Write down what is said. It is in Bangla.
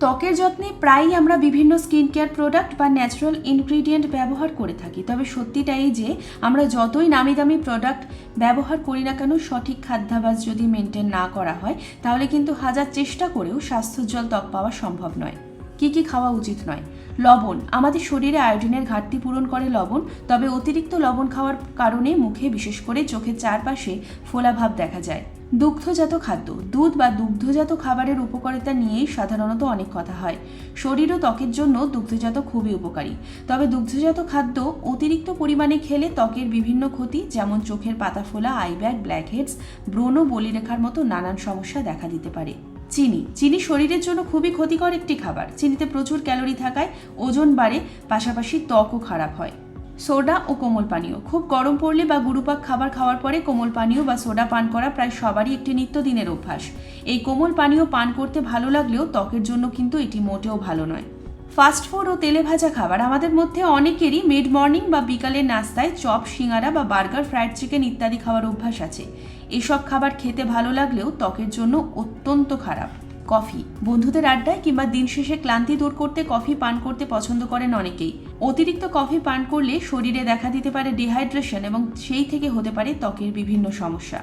ত্বকের যত্নে প্রায়ই আমরা বিভিন্ন স্কিন কেয়ার প্রোডাক্ট বা ন্যাচারাল ইনগ্রিডিয়েন্ট ব্যবহার করে থাকি, তবে সত্যিটা এই যে আমরা যতই নামি দামি প্রোডাক্ট ব্যবহার করি না কেন, সঠিক খাদ্যাভ্যাস যদি মেনটেন না করা হয় তাহলে কিন্তু হাজার চেষ্টা করেও স্বাস্থ্যোজ্জ্বল ত্বক পাওয়া সম্ভব নয়। কি কি খাওয়া উচিত নয়? লবণ। আমাদের শরীরে আয়োডিনের ঘাটতি পূরণ করে লবণ, তবে অতিরিক্ত লবণ খাওয়ার কারণে মুখে, বিশেষ করে চোখের চারপাশে ফোলাভাব দেখা যায়। দুগ্ধজাত খাদ্য। দুধ বা দুগ্ধজাত খাবারের উপকারিতা নিয়েই সাধারণত অনেক কথা হয়। শরীর ও ত্বকের জন্য দুগ্ধজাত খুবই উপকারী, তবে দুগ্ধজাত খাদ্য অতিরিক্ত পরিমাণে খেলে ত্বকের বিভিন্ন ক্ষতি, যেমন চোখের পাতা ফোলা, আই ব্যাগ, ব্ল্যাকহেডস, ব্রণ, বলিরেখার মতো নানান সমস্যা দেখা দিতে পারে। চিনি শরীরের জন্য খুবই ক্ষতিকর একটি খাবার। চিনিতে প্রচুর ক্যালোরি থাকায় ওজন বাড়ে, পাশাপাশি ত্বকও খারাপ হয়। সোডা ও কোমল পানীয়। খুব গরম পড়লে বা গুরুপাক খাবার খাওয়ার পরে কোমল পানীয় বা সোডা পান করা প্রায় সবারই একটি নিত্যদিনের অভ্যাস। এই কোমল পানীয় পান করতে ভালো লাগলেও ত্বকের জন্য কিন্তু এটি মোটেও ভালো নয়। ফাস্ট ফুড ও তেলে ভাজা খাবার। আমাদের মধ্যে অনেকেরই মিড মর্নিং বা বিকালের নাস্তায় চপ, সিঙ্গারা বা বার্গার, ফ্রাইড চিকেন ইত্যাদি খাওয়ার অভ্যাস আছে। এসব খাবার খেতে ভালো লাগলেও ত্বকের জন্য অত্যন্ত খারাপ। কফি। বন্ধুদের আড্ডায় কিংবা দিন শেষে ক্লান্তি দূর করতে কফি পান করতে পছন্দ করেন অনেকেই। অতিরিক্ত কফি পান করলে শরীরে দেখা দিতে পারে ডিহাইড্রেশন এবং সেই থেকে হতে পারে ত্বকের বিভিন্ন সমস্যা।